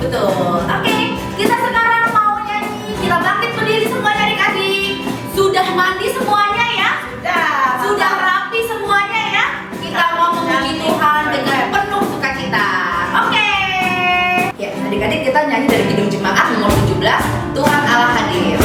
Betul. Oke, kita sekarang mau nyanyi. Kita bangkit berdiri semuanya adik-adik. Sudah mandi semuanya ya? Sudah rapi semuanya ya? Kita mau memuji Tuhan dengan penuh sukacita. Oke. Ya, adik-adik kita nyanyi dari Kidung Jemaat nomor 17, Tuhan Allah hadir.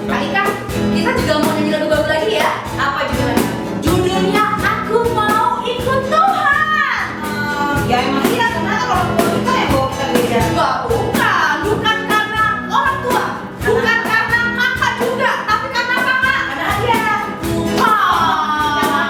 Kak Ika, kita juga mau nyanyi lagu baru lagi ya? Apa judulnya? Judulnya Aku Mau Ikut Tuhan. Ya emang iya, kenapa kalau kita yang bawa kita gereja? Enggak, bukan karena orang tua, bukan karena kakak juga, tapi karena kakak. Ada hadiah. Oh,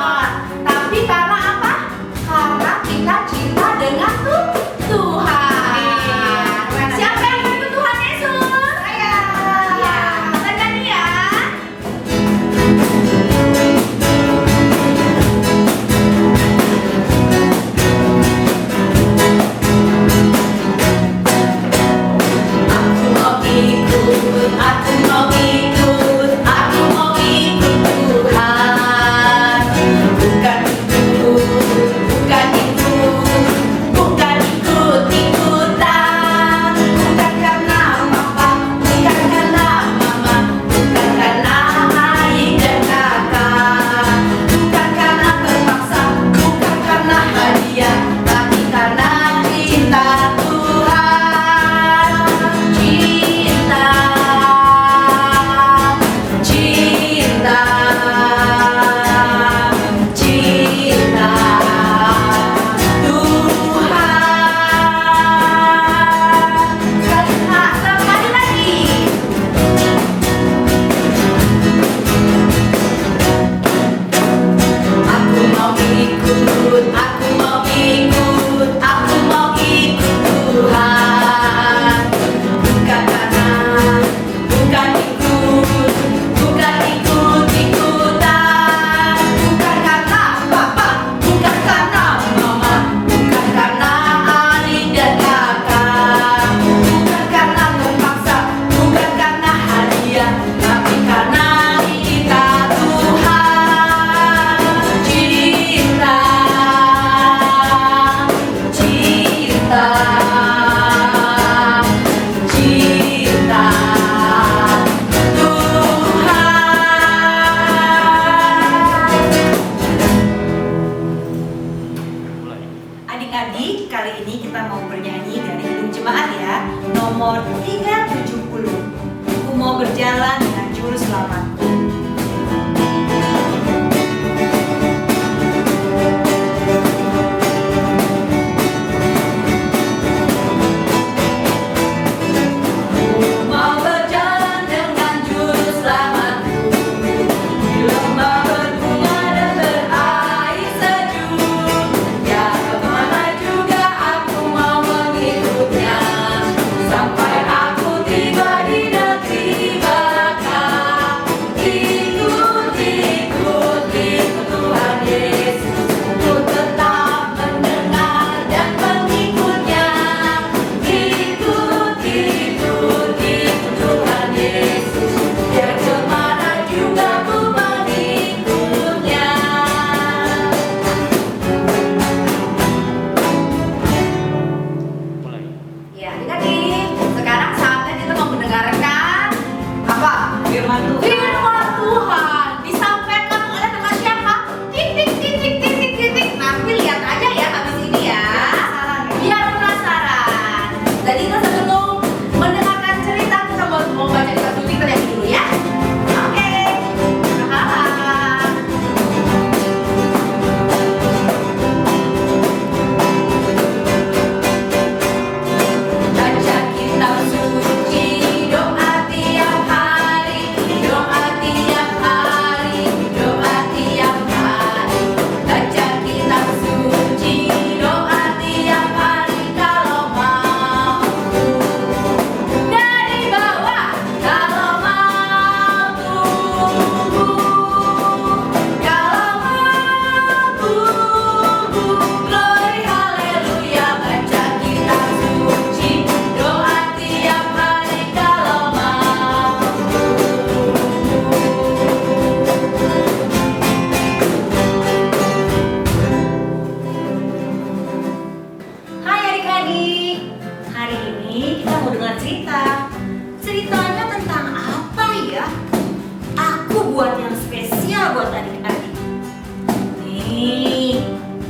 Nih,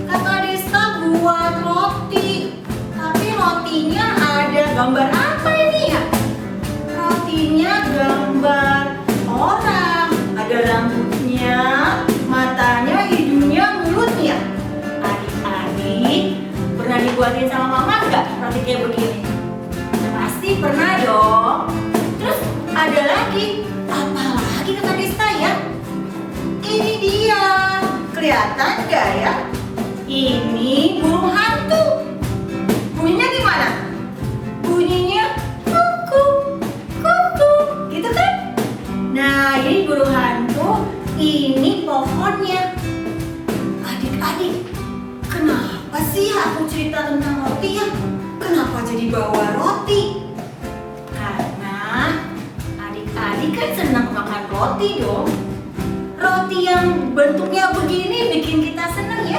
Kakak Desta buat roti. Tapi rotinya ada gambar apa ini ya? Rotinya gambar orang. Ada rambutnya, matanya, hidungnya, mulutnya. Adik-adik, pernah dibuatin sama mama nggak roti kayak begini? Pasti pernah dong. Terus ada lagi, apa lagi Kakak Desta ya? Ini dia, kelihatan nggak ya? Ini burung hantu. Bunyinya gimana? Bunyinya kuku, kuku, gitu kan? Nah, ini burung hantu, ini pohonnya. Adik-adik, kenapa sih aku cerita tentang roti ya? Kenapa jadi bawa roti? Karena adik-adik kan senang makan roti dong. Roti yang bentuknya begini bikin kita senang ya,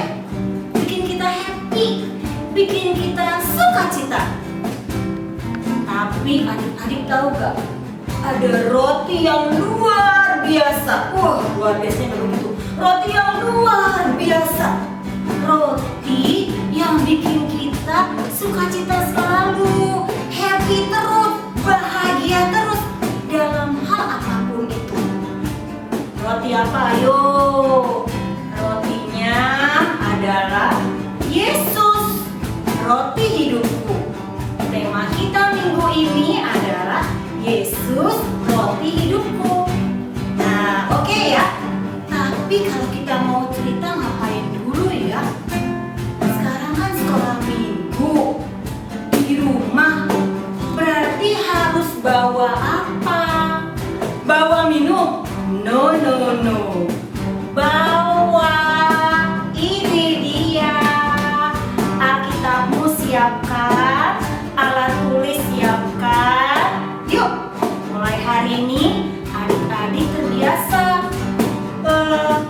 bikin kita happy, bikin kita sukacita. Tapi adik-adik tahu gak? Ada roti yang luar biasa. Wah, luar biasanya begitu. Roti yang luar biasa. Roti yang bikin kita sukacita selalu, happy terus, bahagia terus dalam hal apapun itu. Roti apa? Ayo. Rotinya adalah Yesus, roti hidupku. Tema kita minggu ini adalah Yesus, roti hidupku. Nah, oke ya. Tapi kalau kita mau cerita ngapain dulu ya? Sekarang kan sekolah minggu di rumah. Berarti harus bawa apa? Bawa minum? No, no, no. Bawa ini dia. Alkitabmu siapkan, alat tulis siapkan. Yuk, mulai hari ini adik-adik terbiasa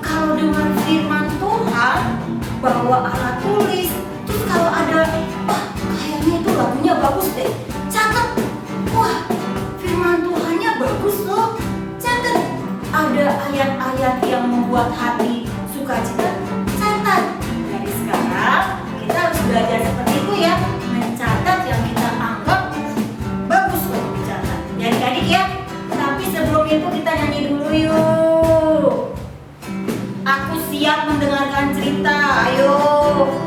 kalau dengar firman Tuhan bawa alat tulis. Terus kalau ada, wah kayaknya itu lagunya bagus deh, catat. Wah, firman Tuhannya bagus loh, catat. Ada ayat-ayat yang membuat hati sukacita, catat. Dari sekarang kita harus belajar seperti itu ya, mencatat yang kita anggap bagus loh dicatat. Ya adik-adik ya. Tapi sebelum itu kita nyanyi dulu yuk. Aku siap mendengarkan cerita. Ayo,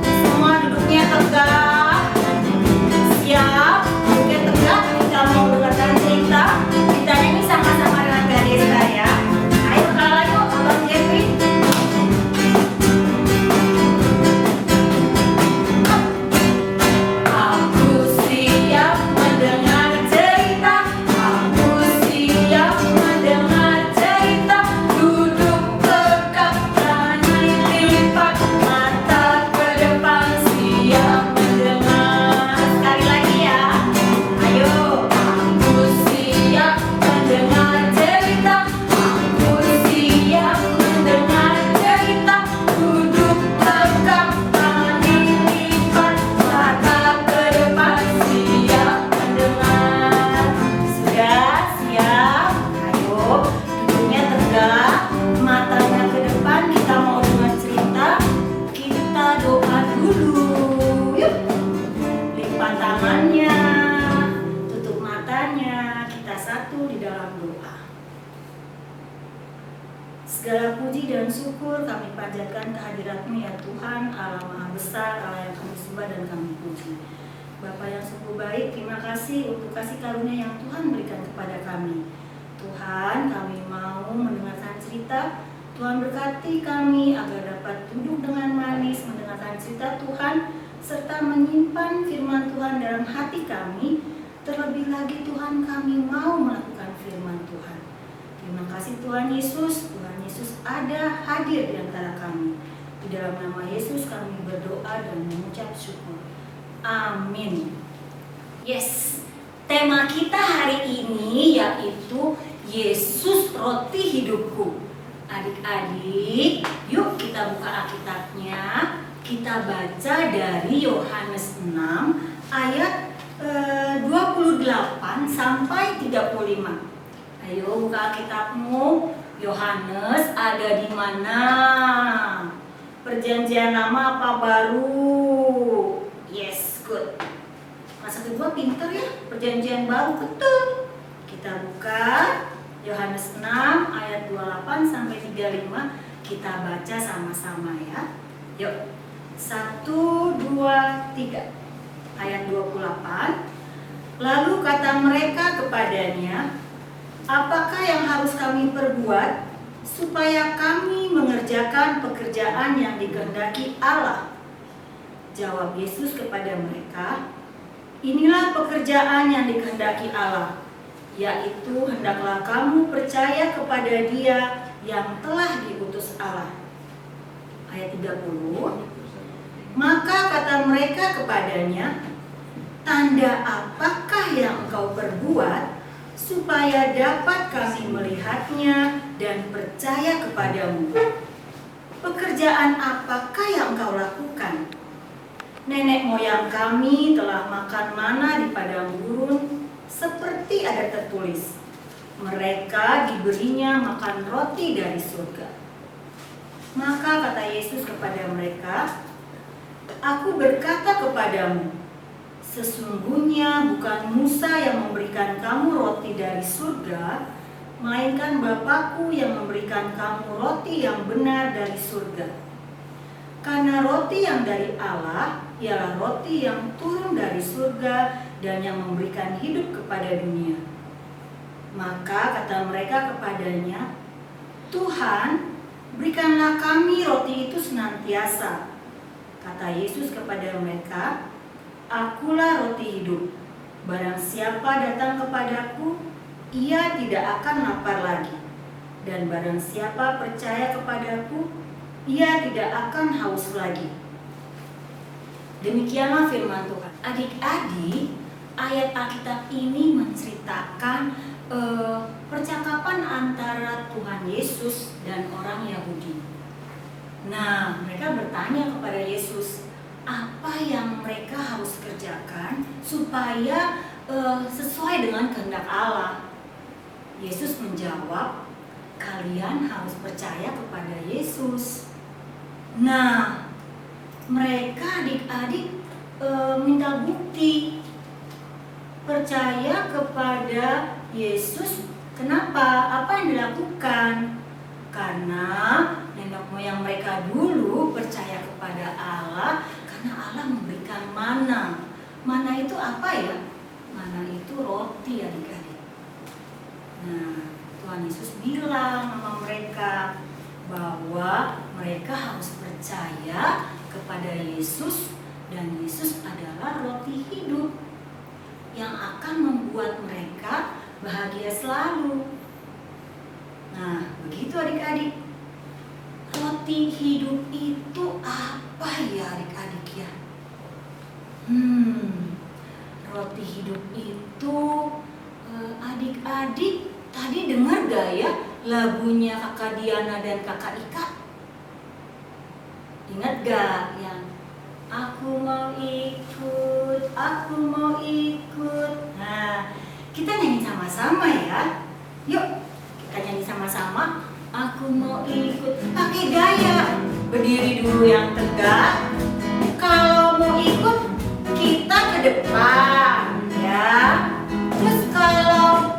semua duduknya tegak. Siap, duduknya tegak. Kita mau mendengarkan cerita. Kita nyanyi sama-sama dengan Kak Desta ya. Ayo kenalan yuk, Abang Jeffrey. Aku siap mendengar cerita. Aku siap mendengar cerita. Duduk tegak, tangan lipat, mata ke depan, siap mendengar. Sekali lagi ya. Ayo. Aku siap mendengar cerita. Aku siap mendengar cerita. Duduk tegak, tangan lipat, mata ke depan, siap mendengar. Sudah siap? Ayo, duduknya tegak, matanya ke depan. Kita mau dengar cerita. Kita doa dulu. Yuk, lipat tangannya, tutup matanya. Kita satu di dalam doa. Segala puji dan syukur kami panjatkan kehadirat-Mu ya Tuhan, Allah Maha Besar, Allah yang kami sembah dan kami puji. Bapa yang sungguh baik, terima kasih untuk kasih karunia yang Tuhan berikan kepada kami. Tuhan, kami mau mendengarkan cerita. Tuhan berkati kami agar dapat duduk dengan manis mendengarkan cerita Tuhan, serta menyimpan firman Tuhan dalam hati kami. Terlebih lagi Tuhan, kami mau melakukan firman Tuhan. Terima kasih Tuhan Yesus. Tuhan Yesus ada hadir di antara kami. Di dalam nama Yesus kami berdoa dan mengucap syukur. Amin. Yes, tema kita hari ini yaitu Yesus roti hidupku. Adik-adik, yuk kita buka Alkitabnya. Kita baca dari Yohanes 6 ayat 28 sampai 35. Ayo buka Alkitabmu. Yohanes ada di mana? Perjanjian lama apa baru? Yes, good. Masa kedua pinter ya, perjanjian baru, betul. Kita buka Yohanes 6 ayat 28 sampai 35. Kita baca sama-sama ya. Yuk. 1, 2, 3. Ayat 28. Lalu kata mereka kepadanya, apakah yang harus kami perbuat supaya kami mengerjakan pekerjaan yang dikehendaki Allah? Jawab Yesus kepada mereka, inilah pekerjaan yang dikehendaki Allah, yaitu hendaklah kamu percaya kepada Dia yang telah diutus Allah. Ayat 30. Maka kata mereka kepadanya, tanda apakah yang engkau perbuat supaya dapat kami melihatnya dan percaya kepadamu? Pekerjaan apakah yang engkau lakukan? Nenek moyang kami telah makan mana di padang gurun, seperti ada tertulis, mereka diberinya makan roti dari surga. Maka kata Yesus kepada mereka, aku berkata kepadamu, sesungguhnya bukan Musa yang memberikan kamu roti dari surga, melainkan Bapakku yang memberikan kamu roti yang benar dari surga. Karena roti yang dari Allah ialah roti yang turun dari surga dan yang memberikan hidup kepada dunia. Maka kata mereka kepadanya, Tuhan, berikanlah kami roti itu senantiasa. Kata Yesus kepada mereka, akulah roti hidup. Barang siapa datang kepadaku, ia tidak akan lapar lagi. Dan barang siapa percaya kepadaku, ia tidak akan haus lagi. Demikianlah firman Tuhan. Adik-adik, ayat Alkitab ini menceritakan percakapan antara Tuhan Yesus dan orang Yahudi. Nah, mereka bertanya kepada Yesus, apa yang mereka harus kerjakan supaya sesuai dengan kehendak Allah? Yesus menjawab, kalian harus percaya kepada Yesus. Nah, mereka adik-adik minta bukti percaya kepada Yesus. Kenapa? Apa yang dilakukan? Karena nenek moyang mereka dulu percaya kepada Allah karena Allah memberikan mana. Mana itu apa ya? Mana itu roti adik-adik. Nah, Tuhan Yesus bilang sama mereka bahwa mereka harus percaya kepada Yesus dan Yesus adalah roti hidup yang akan membuat mereka bahagia selalu. Nah, begitu adik-adik. Roti hidup itu apa ya adik-adik ya? Roti hidup itu adik-adik tadi dengar gak ya lagunya Kakak Diana dan Kakak Ika? Ingat gak yang aku mau ikut, aku mau ikut. Nah, kita nyanyi sama-sama ya. Yuk, kita nyanyi sama-sama. Aku mau ikut, pakai gaya. Berdiri dulu yang tegak. Kalau mau ikut, kita ke depan ya. Terus kalau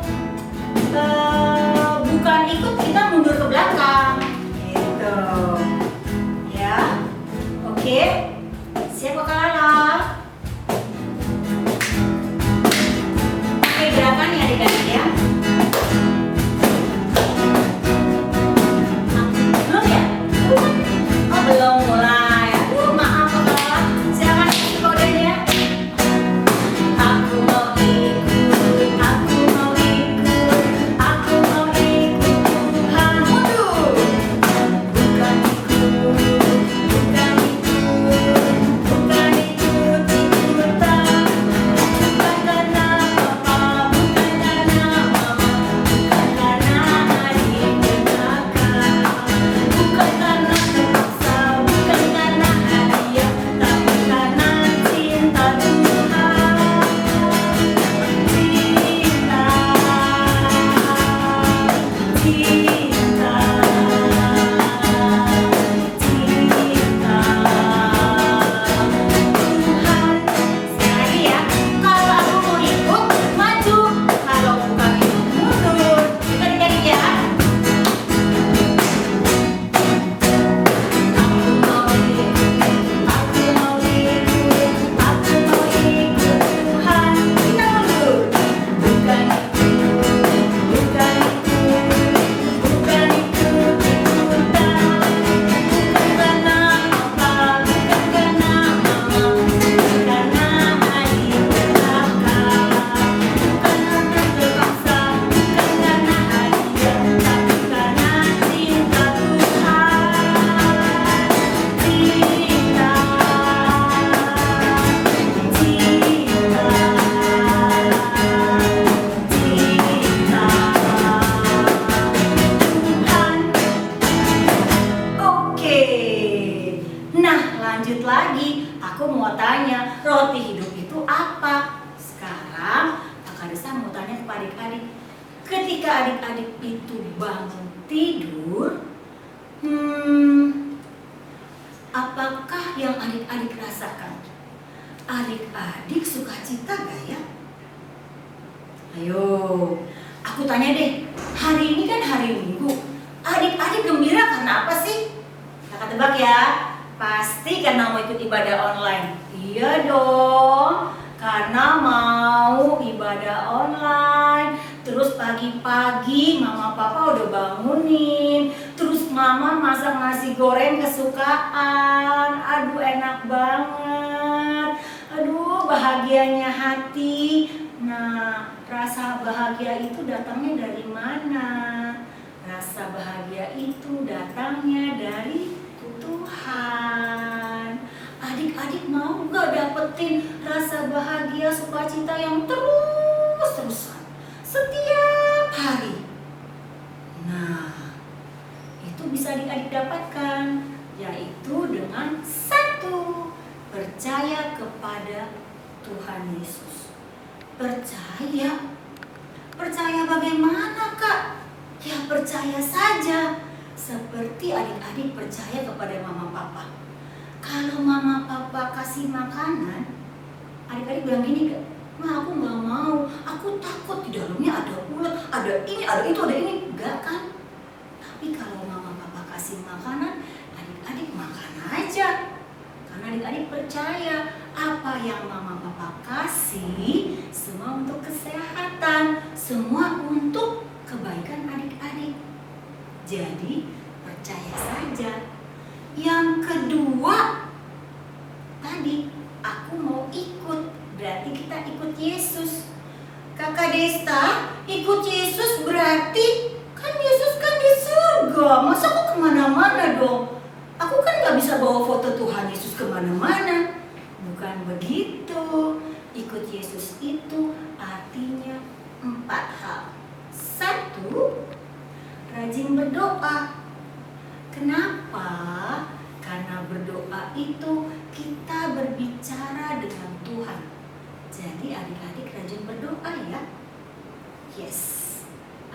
bukan ikut, kita mundur ke belakang gitu ya. Oke, siap Kakak Lala? Oke, gerakan ya adik-adik ya. Belum ya? Oh belum mulai. Maaf Kakak Lala. Silakan isi kodenya. Aku mau ikut, aku mau ikut, aku mau ikut Tuhan. Mundur. Bukan ikut, bukan ikut. Nah, lanjut lagi, aku mau tanya, roti hidup itu apa? Sekarang Kakak Desa mau tanya kepada adik-adik, ketika adik-adik itu bangun tidur, apakah yang adik-adik rasakan? Adik-adik sukacita gak ya? Ayo, aku tanya deh, hari ini kan hari Minggu, adik-adik gembira karena apa sih? Kakak tebak ya, pasti karena mau ikut ibadah online. Iya dong, karena mau ibadah online. Terus pagi-pagi mama papa udah bangunin, terus mama masak nasi goreng kesukaan. Aduh enak banget, aduh bahagianya hati. Nah, rasa bahagia itu datangnya dari mana? Rasa bahagia itu datangnya dari Tuhan. Adik-adik mau gak dapetin rasa bahagia sukacita yang terus-terusan setiap hari? Nah, itu bisa adik-adik dapatkan, yaitu dengan satu, percaya kepada Tuhan Yesus. Percaya bagaimana Kak? Ya percaya saja, seperti adik-adik percaya kepada mama papa. Kalau mama papa kasih makanan, adik-adik bilang gini gak? Ma, aku gak mau, aku takut di dalamnya ada ulat, ada ini, ada itu, ada ini. Enggak kan? Tapi kalau mama papa kasih makanan, adik-adik makan aja. Karena adik-adik percaya apa yang mama papa kasih semua untuk kesehatan, semua untuk kebaikan adik-adik. Jadi percaya saja. Yang kedua, tadi aku mau ikut, berarti kita ikut Yesus. Kakak Desta, ikut Yesus berarti kan Yesus kan di surga. Masa aku kemana-mana dong? Aku kan gak bisa bawa foto Tuhan Yesus kemana-mana. Bukan begitu. Ikut Yesus itu artinya 4 hal. 1, rajin berdoa. Kenapa? Karena berdoa itu kita berbicara dengan Tuhan. Jadi adik-adik rajin berdoa ya. Yes,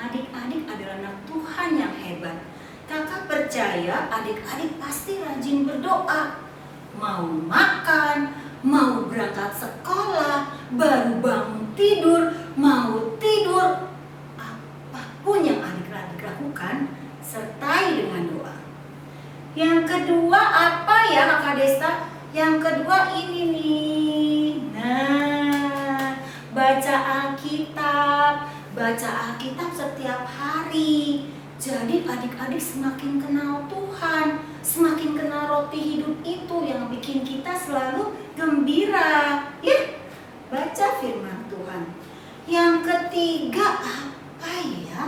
adik-adik adalah anak Tuhan yang hebat. Kakak percaya adik-adik pasti rajin berdoa. Mau makan, mau berangkat sekolah, baru bangun tidur, mau tidur, apapun yang adik-adik lakukan, sertai dengan doa. Yang kedua apa ya Kakak Desta? Yang kedua ini nih. Nah, baca Alkitab setiap hari. Jadi adik-adik semakin kenal Tuhan, semakin kenal roti hidup itu yang bikin kita selalu gembira. Ya, baca firman Tuhan. Yang ketiga apa ya?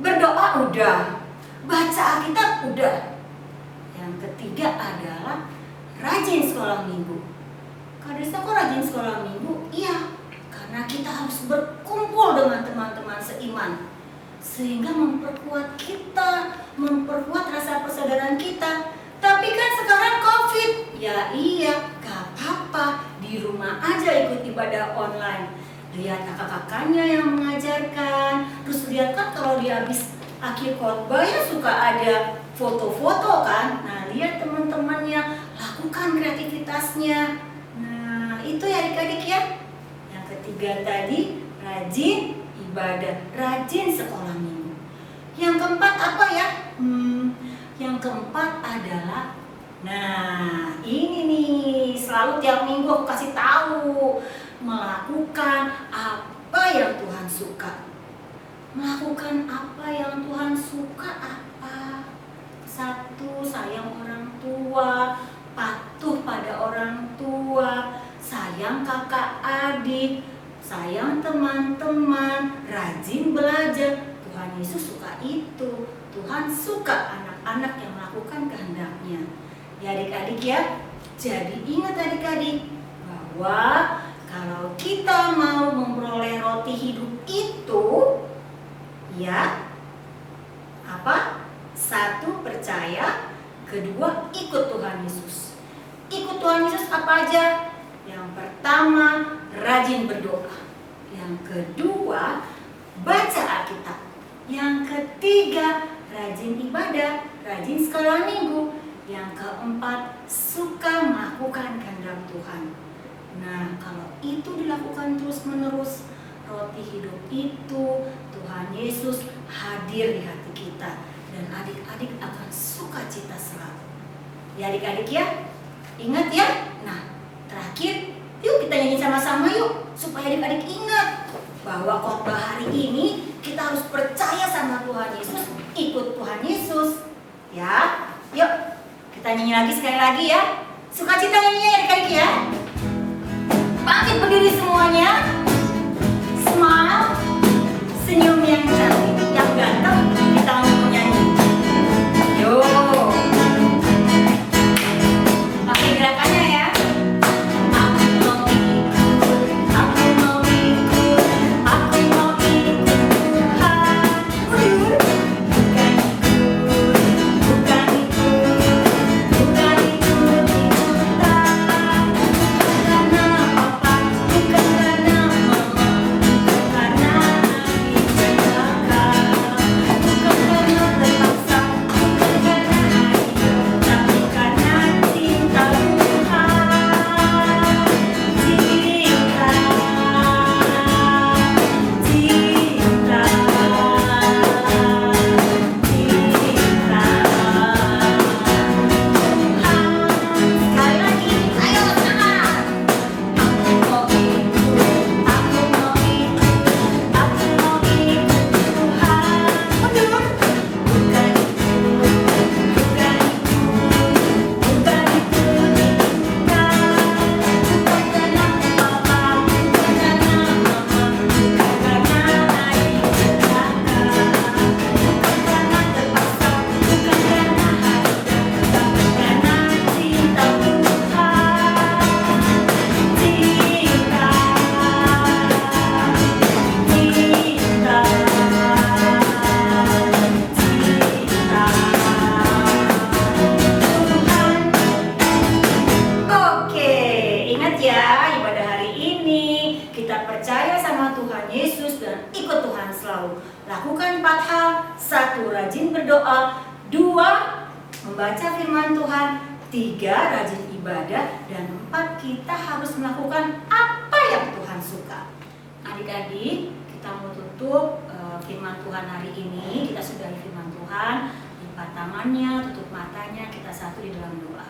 Berdoa udah, baca Alkitab udah. Yang ketiga adalah rajin sekolah minggu. Kak Desta kok rajin sekolah minggu? Iya, karena kita harus berkumpul dengan teman-teman seiman, sehingga memperkuat kita, memperkuat rasa persaudaraan kita. Tapi kan sekarang COVID, ya iya, gak apa-apa, di rumah aja ikut ibadah online. Lihat kakak-kakaknya yang mengajarkan, terus lihat kan kalau di habis akhir khotbah ya suka ada foto-foto kan. Nah, lihat teman-temannya, lakukan kreativitasnya. Nah, itu ya adik-adik ya. Yang ketiga tadi, rajin ibadah, rajin sekolah minggu. Yang keempat apa ya? Yang keempat adalah, nah ini nih, selalu tiap minggu aku kasih tahu, melakukan apa yang Tuhan suka. Melakukan apa yang Tuhan suka apa? 1, sayang orang tua, patuh pada orang tua, sayang kakak adik, sayang teman-teman, rajin belajar. Tuhan Yesus suka itu. Tuhan suka anak-anak yang melakukan kehendaknya. Ya adik-adik ya. Jadi ingat adik-adik bahwa kalau kita mau memperoleh roti hidup itu, ya apa? 1, Satu, percaya. Kedua, ikut Tuhan Yesus. Ikut Tuhan Yesus apa aja? Yang pertama, rajin berdoa. Yang kedua, baca Alkitab. Yang ketiga, rajin ibadah, rajin sekolah minggu. Yang keempat, suka melakukan kehendak Tuhan. Nah, kalau itu dilakukan terus-menerus, roti hidup itu, Tuhan Yesus hadir di hati kita. Dan adik-adik akan sukacita selalu. Ya adik-adik ya, ingat ya. Nah, terakhir, yuk kita nyanyi sama-sama yuk, supaya adik-adik ingat bahwa khotbah hari ini kita harus percaya sama Tuhan Yesus, ikut Tuhan Yesus. Ya, yuk kita nyanyi lagi sekali lagi ya. Sukacita nyanyinya ya adik-adik ya. Bangkit berdiri semuanya. Smile, senyum yang cantik, yang ganteng, kita mau nyanyi. Yuk, pakai gerakannya ya. Aku mau ikut, aku mau ikut, aku mau ikut Tuhan. Bukan ikut, bukan ikut, bukan ikut ikutan. Bukan karena papa, bukan karena mama, bukan karena adik dan kakak, bukan karena terpaksa, bukan karena ayo, tapi karena cinta Tuhan. Cinta, cinta, cinta Tuhan. Sekali lagi, ayo semangat. Aku mau ikut, aku mau ikut, aku mau ikut Tuhan. Mundur. Bukan ikut, bukan ikut, bukan ikut ikutan. Bukan karena papa, bukan karena mama, bukan karena adik dan kakak, bukan karena terpaksa, bukan karena harga, tapi karena cinta Tuhan. Cinta, cinta, cinta Tuhan. Oke, ingat ya, ibadah hari ini kita percaya sama Tuhan Yesus dan ikut Tuhan selalu. Lakukan 4 hal. 1, rajin berdoa. 2, membaca firman Tuhan. 3, rajin ibadah. Dan 4, kita harus melakukan apa yang Tuhan suka. Adik-adik, kita mau tutup firman Tuhan hari ini. Kita sudahi firman Tuhan. Lipat tangannya, tutup matanya, kita satu di dalam doa.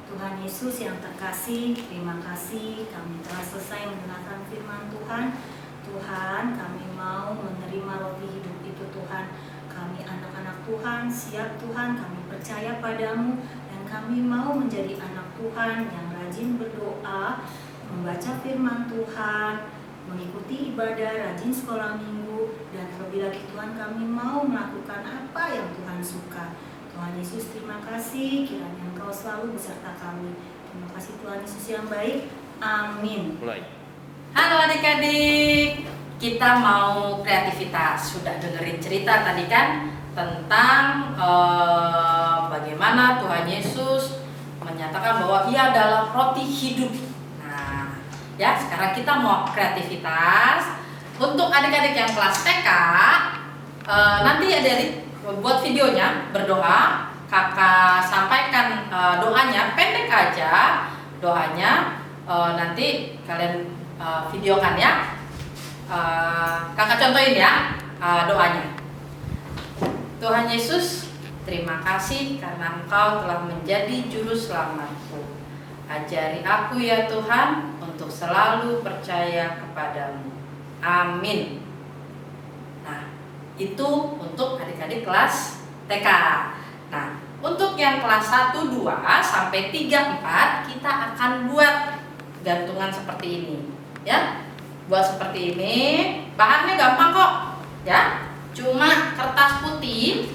Tuhan Yesus yang terkasih, terima kasih kami telah selesai mendengarkan firman Tuhan. Tuhan, kami mau menerima roti hidup itu Tuhan. Kami anak-anak Tuhan, siap Tuhan, kami percaya padamu. Dan kami mau menjadi anak Tuhan yang rajin berdoa, membaca firman Tuhan, mengikuti ibadah, rajin sekolah minggu. Dan terlebih lagi Tuhan, kami mau melakukan apa yang Tuhan suka. Tuhan Yesus, terima kasih, kiranya Engkau selalu beserta kami. Terima kasih Tuhan Yesus yang baik. Amin. Mulai. Halo adik-adik, kita mau kreativitas. Sudah dengerin cerita tadi kan tentang bagaimana Tuhan Yesus menyatakan bahwa Ia adalah roti hidup. Nah, ya sekarang kita mau kreativitas. Untuk adik-adik yang kelas TK, nanti adik-adik buat videonya berdoa. Kakak sampaikan doanya pendek aja, doanya nanti kalian videokan ya. Kakak contohin ya doanya. Tuhan Yesus, terima kasih karena Engkau telah menjadi juru selamatku. Ajari aku ya Tuhan untuk selalu percaya kepadamu. Amin. Nah, itu untuk adik-adik kelas TK. Nah, untuk yang kelas 1, 2 sampai 3, 4 kita akan buat gantungan seperti ini. Ya, buat seperti ini. Bahannya gampang kok. Ya, cuma kertas putih.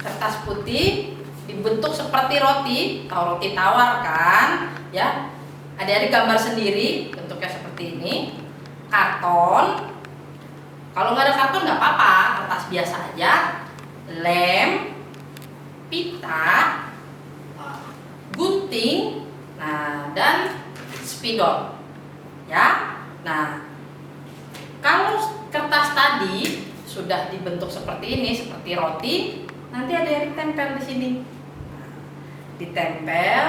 Kertas putih dibentuk seperti roti. Tahu roti tawar kan? Ya, adik-adik gambar sendiri bentuknya seperti ini. Karton. Kalau nggak ada karton nggak apa-apa, kertas biasa aja. Lem, pita, gunting, nah dan spidol. Ya. Nah, kalau kertas tadi sudah dibentuk seperti ini, seperti roti, nanti ada yang ditempel di sini. Ditempel,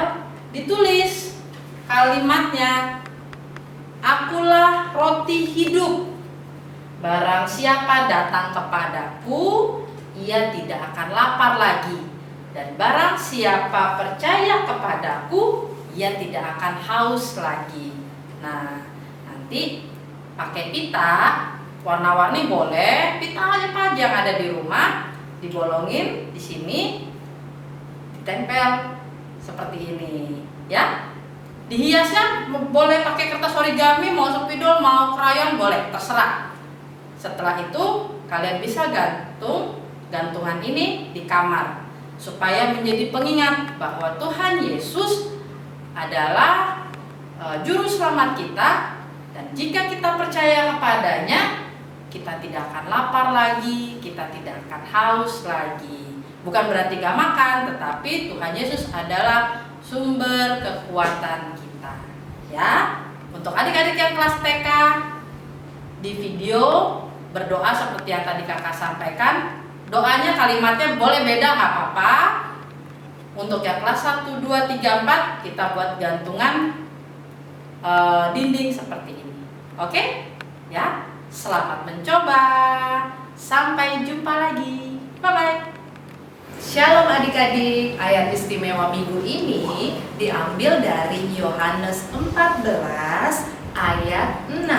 ditulis kalimatnya, akulah roti hidup. Barang siapa datang kepadaku, ia tidak akan lapar lagi. Dan barang siapa percaya kepadaku, ia tidak akan haus lagi. Nah, nanti pakai pita, warna-warni boleh, pita apa aja yang ada di rumah, dibolongin di sini, ditempel seperti ini, ya. Dihiasnya boleh pakai kertas origami, mau spidol, mau krayon, boleh, terserah. Setelah itu kalian bisa gantungan ini di kamar supaya menjadi pengingat bahwa Tuhan Yesus adalah juru selamat kita, dan jika kita percaya kepadanya, kita tidak akan lapar lagi, kita tidak akan haus lagi. Bukan berarti gak makan, tetapi Tuhan Yesus adalah sumber kekuatan kita. Ya, untuk adik-adik yang kelas TK, di video berdoa seperti yang tadi kakak sampaikan, doanya kalimatnya boleh beda, gak apa-apa. Untuk yang kelas 1, 2, 3, 4 kita buat gantungan dinding seperti ini. Oke? Ya, selamat mencoba. Sampai jumpa lagi. Bye-bye. Shalom adik-adik, ayat istimewa minggu ini diambil dari Yohanes 14 ayat 6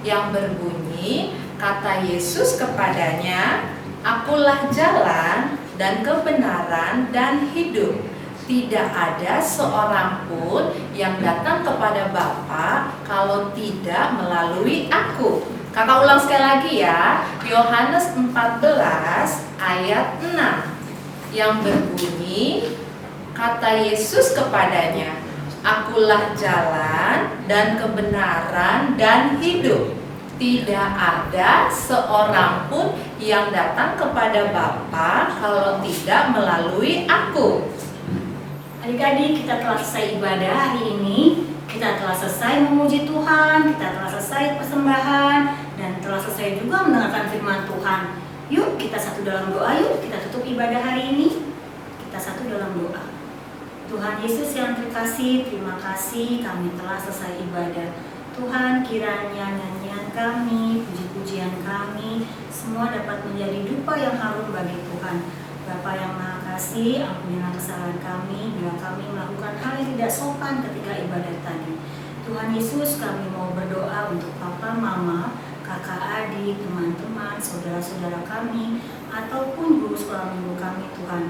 yang berbunyi, kata Yesus kepadanya, akulah jalan dan kebenaran dan hidup. Tidak ada seorang pun yang datang kepada Bapa kalau tidak melalui aku. Kakak ulang sekali lagi ya, Yohanes 14 ayat 6 yang berbunyi, kata Yesus kepadanya, akulah jalan dan kebenaran dan hidup. Tidak ada seorang pun yang datang kepada Bapa kalau tidak melalui aku. Adik-adik, kita telah selesai ibadah hari ini. Kita telah selesai memuji Tuhan, kita telah selesai persembahan, dan telah selesai juga mendengarkan firman Tuhan. Yuk kita satu dalam doa, yuk kita tutup ibadah hari ini. Kita satu dalam doa. Tuhan Yesus yang terkasih, terima kasih kami telah selesai ibadah. Tuhan, kiranya nyanyian kami, puji-pujian kami, semua dapat menjadi dupa yang harum bagi Tuhan. Bapa yang Maha Kasih, ampunilah kesalahan kami bila kami melakukan hal yang tidak sopan ketika ibadah tadi. Tuhan Yesus, kami mau berdoa untuk papa, mama, kakak, adik, teman-teman, saudara-saudara kami, ataupun guru sekolah minggu kami, Tuhan.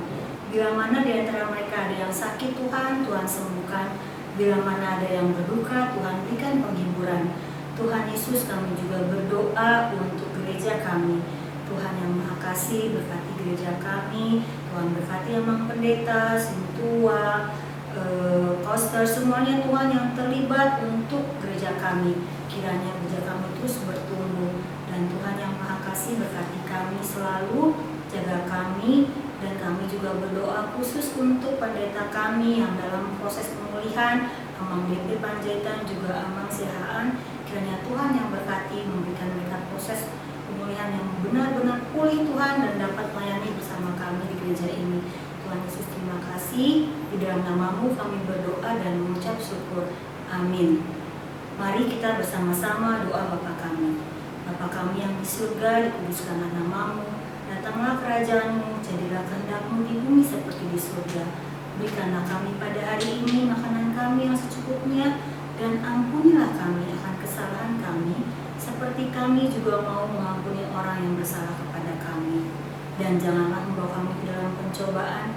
Bila mana di antara mereka ada yang sakit, Tuhan, Tuhan sembuhkan. Bila mana ada yang berduka, Tuhan berikan penghiburan. Tuhan Yesus, kami juga berdoa untuk gereja kami. Tuhan yang Maha Kasih, berkati gereja kami. Tuhan berkati Amang Pendeta, Sintua, Pastor, semuanya Tuhan yang terlibat untuk gereja kami. Kiranya gereja kami terus bertumbuh. Dan Tuhan yang Maha Kasih berkati kami selalu, jaga kami. Dan kami juga berdoa khusus untuk pendeta kami yang dalam proses pemulihan, Amang BP Panjaitan, juga Amang Sihaan. Kiranya Tuhan yang berkati, memberikan mereka proses pemulihan yang benar-benar pulih Tuhan, dan dapat melayani bersama kami di gereja ini. Tuhan Yesus, terima kasih. Di dalam nama-Mu kami berdoa dan mengucap syukur. Amin. Mari kita bersama-sama doa Bapa kami. Bapa kami yang di surga, dikuduskanlah nama-Mu. Datanglah kerajaan-Mu, jadilah kehendak-Mu di bumi seperti di surga. Berikanlah kami pada hari ini makanan kami yang secukupnya, dan ampunilah kami akan kesalahan kami, seperti kami juga mau mengampuni orang yang bersalah kepada kami. Dan janganlah membawa kami ke dalam pencobaan,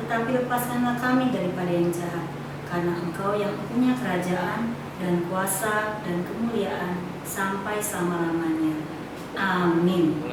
tetapi lepaskanlah kami daripada yang jahat. Karena Engkau yang punya kerajaan, dan kuasa, dan kemuliaan, sampai selama-lamanya. Amin.